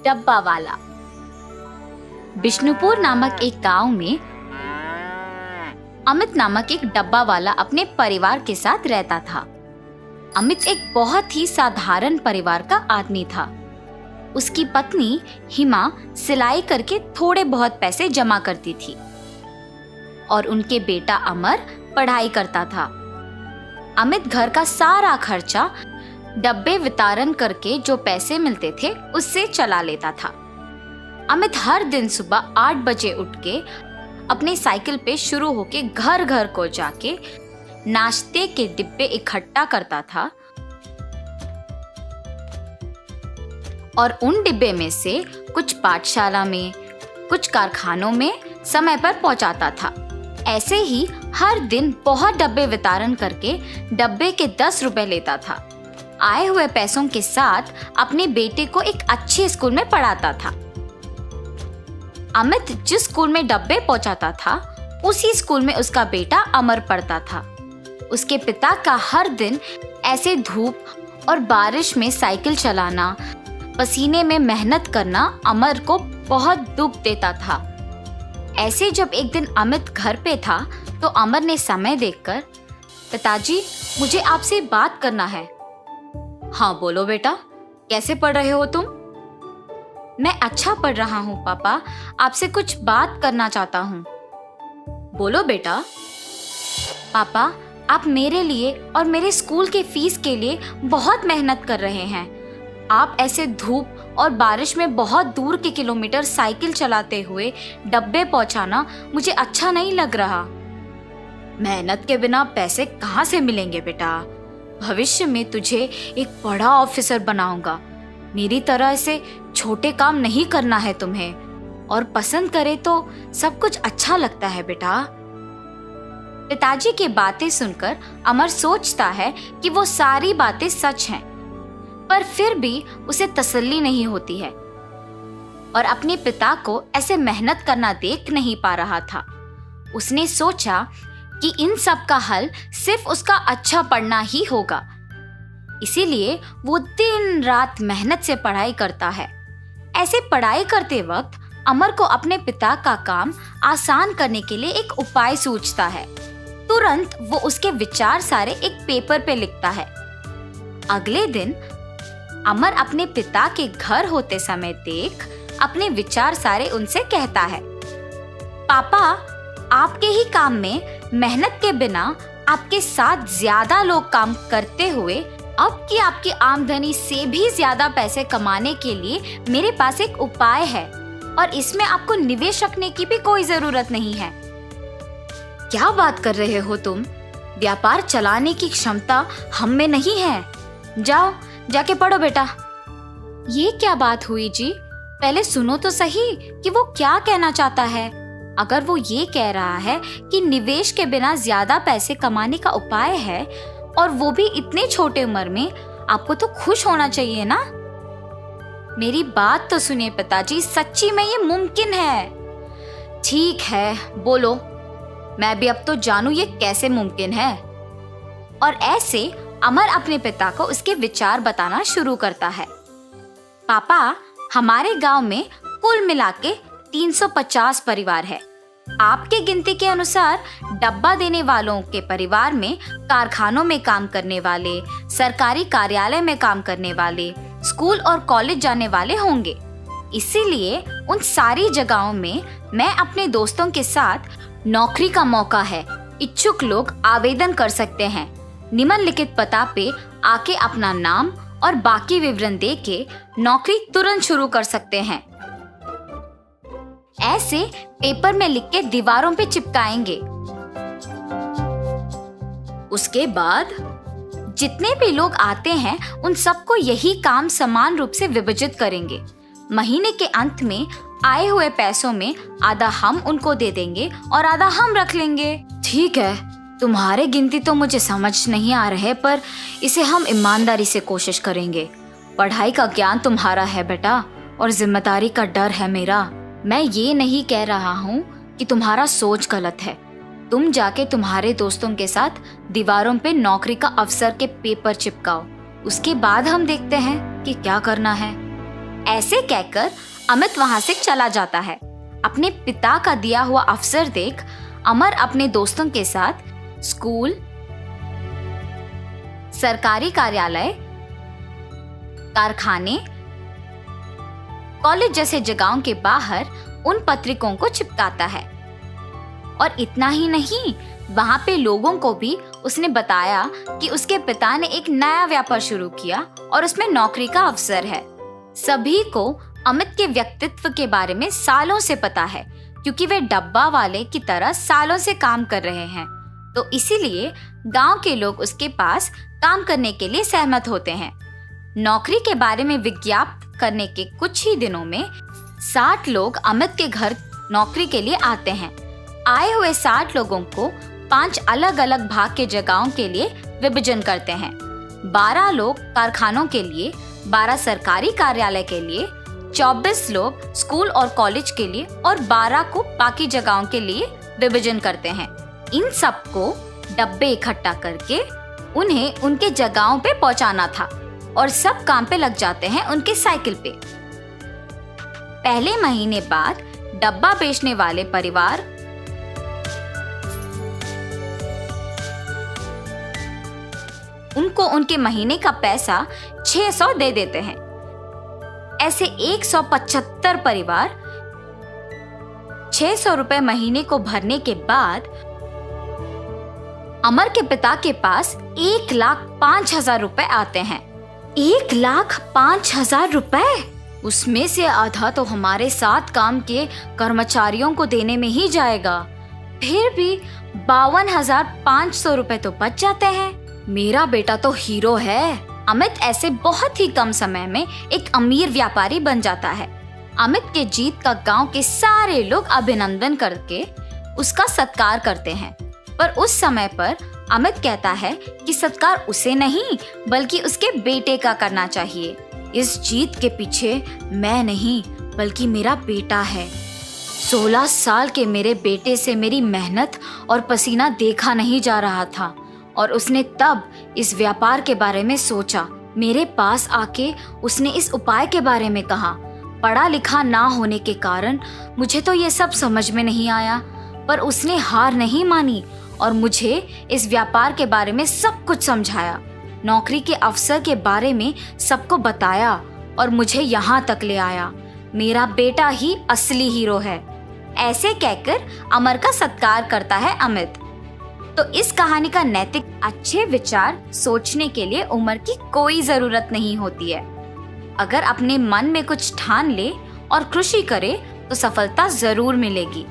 डब्बा वाला। बिष्णुपुर नामक एक गांव में अमित नामक एक डब्बा वाला अपने परिवार के साथ रहता था। अमित एक बहुत ही साधारण परिवार का आदमी था। उसकी पत्नी हिमा सिलाई करके थोड़े बहुत पैसे जमा करती थी और उनके बेटा अमर पढ़ाई करता था। अमित घर का सारा खर्चा डब्बे वितरण करके जो पैसे मिलते थे उससे चला लेता था। अमित हर दिन सुबह 8 बजे उठ के अपने साइकिल पे शुरू होके घर घर को जाके नाश्ते के डिब्बे इकट्ठा करता था और उन डिब्बे में से कुछ पाठशाला में, कुछ कारखानों में समय पर पहुंचाता था। ऐसे ही हर दिन बहुत डब्बे वितरण करके डब्बे के 10 रुपए लेता था। आए हुए पैसों के साथ अपने बेटे को एक अच्छे स्कूल में पढ़ाता था। अमित जिस स्कूल में डब्बे पहुंचाता था उसी स्कूल में उसका बेटा अमर पढ़ता था। उसके पिता का हर दिन ऐसे धूप और बारिश में साइकिल चलाना, पसीने में मेहनत करना अमर को बहुत दुख देता था। ऐसे जब एक दिन अमित घर पे था तो अमर ने समय देखकर, पिताजी मुझे आपसे बात करना है। हाँ बोलो बेटा, कैसे पढ़ रहे हो तुम? मैं अच्छा पढ़ रहा हूँ पापा, आपसे कुछ बात करना चाहता हूँ। बोलो बेटा। पापा आप मेरे लिए और मेरे स्कूल के फीस के लिए बहुत मेहनत कर रहे हैं। आप ऐसे धूप और बारिश में बहुत दूर के किलोमीटर साइकिल चलाते हुए डब्बे पहुंचाना मुझे अच्छा नहीं लग रहा। मेहनत के बिना पैसे कहाँ से मिलेंगे बेटा? भविष्य में तुझे एक बड़ा ऑफिसर बनाऊंगा। मेरी तरह ऐसे छोटे काम नहीं करना है तुम्हें, और पसंद करे तो सब कुछ अच्छा लगता है बेटा। पिताजी की बातें सुनकर अमर सोचता है कि वो सारी बातें सच हैं, पर फिर भी उसे तसल्ली नहीं होती है और अपने पिता को ऐसे मेहनत करना देख नहीं पा रहा था। उसने सोचा कि इन सब का हल सिर्फ उसका अच्छा पढ़ना ही होगा। इसीलिए वो दिन रात मेहनत से पढ़ाई करता है। ऐसे पढ़ाई करते वक्त अमर को अपने पिता का काम आसान करने के लिए एक उपाय सूझता है। तुरंत वो उसके विचार सारे एक पेपर पे लिखता है। अगले दिन अमर अपने पिता के घर होते समय देख अपने विचार सारे उनसे कहता है, पापा आपके ही काम में मेहनत के बिना आपके साथ ज्यादा लोग काम करते हुए अब की आपकी आमदनी से भी ज्यादा पैसे कमाने के लिए मेरे पास एक उपाय है और इसमें आपको निवेश रखने की भी कोई जरूरत नहीं है। क्या बात कर रहे हो तुम? व्यापार चलाने की क्षमता हम में नहीं है। जाओ जाके पढ़ो बेटा। ये क्या बात हुई जी? पहले सुनो तो सही कि वो क्या कहना चाहता है। अगर वो ये कह रहा है कि निवेश के बिना ज्यादा पैसे कमाने का उपाय है और वो भी इतने छोटे उम्र में, आपको तो खुश होना चाहिए ना। मेरी बात तो सुनिए पिताजी, सच्ची में ये मुमकिन है। ठीक है बोलो, मैं भी अब तो जानूं ये कैसे मुमकिन है। और ऐसे अमर अपने पिता को उसके विचार बताना शुरू करता है। पापा हमारे गांव में कुल मिला के 350 परिवार है। आपके गिनती के अनुसार डब्बा देने वालों के परिवार में कारखानों में काम करने वाले, सरकारी कार्यालय में काम करने वाले, स्कूल और कॉलेज जाने वाले होंगे। इसीलिए उन सारी जगहों में मैं अपने दोस्तों के साथ नौकरी का मौका है। इच्छुक लोग आवेदन कर सकते हैं। निम्नलिखित पता पे आके अपना नाम और बाकी विवरण देके नौकरी तुरंत शुरू कर सकते हैं। ऐसे पेपर में लिख के दीवारों पे चिपकाएंगे। उसके बाद जितने भी लोग आते हैं उन सबको यही काम समान रूप से विभाजित करेंगे। महीने के अंत में आए हुए पैसों में आधा हम उनको दे देंगे और आधा हम रख लेंगे। ठीक है, तुम्हारे गिनती तो मुझे समझ नहीं आ रहे, पर इसे हम ईमानदारी से कोशिश करेंगे। पढ़ाई का ज्ञान तुम्हारा है बेटा और जिम्मेदारी का डर है मेरा। मैं ये नहीं कह रहा हूँ कि तुम्हारा सोच गलत है। तुम जाके तुम्हारे दोस्तों के साथ दीवारों पे नौकरी का अवसर के पेपर चिपकाओ। उसके बाद हम देखते हैं कि क्या करना है। ऐसे कहकर अमित वहां से चला जाता है। अपने पिता का दिया हुआ अवसर देख अमर अपने दोस्तों के साथ स्कूल, सरकारी कार्यालय, कारखाने, कॉलेज जैसे जगहों के बाहर उन पत्रिकों को चिपकाता है। और इतना ही नहीं, वहां पे लोगों को भी उसने बताया कि उसके पिता ने एक नया व्यापार शुरू किया और उसमें नौकरी का अवसर है। सभी को अमित के व्यक्तित्व के बारे में सालों से पता है, क्योंकि वे डब्बा वाले की तरह सालों से काम कर रहे हैं। तो इसीलिए गांव के लोग उसके पास काम करने के लिए सहमत होते हैं। नौकरी के बारे में विज्ञापन करने के कुछ ही दिनों में 60 लोग अमित के घर नौकरी के लिए आते हैं। आए हुए 60 लोगों को 5 अलग अलग भाग के जगहों के लिए विभाजन करते हैं। 12 लोग कारखानों के लिए, 12 सरकारी कार्यालय के लिए, 24 लोग स्कूल और कॉलेज के लिए और 12 को बाकी जगहों के लिए विभाजन करते हैं। इन सबको डब्बे इकट्ठा करके उन्हें उनके जगहों पे पहुंचाना था और सब काम पे लग जाते हैं उनके साइकिल पे। पहले महीने बाद डब्बा बेचने वाले परिवार उनको उनके महीने का पैसा 600 दे देते हैं। ऐसे 175 परिवार 600 रुपए महीने को भरने के बाद अमर के पिता के पास 1,05,000 रुपए आते हैं। 1,05,000 रुपए? उसमें से आधा तो हमारे साथ काम के कर्मचारियों को देने में ही जाएगा। फिर भी 52,500 रुपए तो बच जाते हैं। मेरा बेटा तो हीरो है। अमित ऐसे बहुत ही कम समय में एक अमीर व्यापारी बन जाता है। अमित के जीत का गांव के सारे लोग अभिनंदन करके उसका सत्कार करते हैं। पर उस समय पर अमित कहता है कि सत्कार उसे नहीं बल्कि उसके बेटे का करना चाहिए। इस जीत के पीछे मैं नहीं बल्कि मेरा बेटा है। 16 साल के मेरे बेटे से मेरी मेहनत और पसीना देखा नहीं जा रहा था और उसने तब इस व्यापार के बारे में सोचा। मेरे पास आके उसने इस उपाय के बारे में कहा। पढ़ा लिखा ना होने के कारण मुझे तो ये सब समझ में नहीं आया, पर उसने हार नहीं मानी और मुझे इस व्यापार के बारे में सब कुछ समझाया, नौकरी के अवसर के बारे में सबको बताया और मुझे यहाँ तक ले आया। मेरा बेटा ही असली हीरो है। ऐसे कहकर अमर का सत्कार करता है अमित। तो इस कहानी का नैतिक अच्छे विचार सोचने के लिए उम्र की कोई जरूरत नहीं होती है। अगर अपने मन में कुछ ठान ले और खुशी करे तो सफलता जरूर मिलेगी।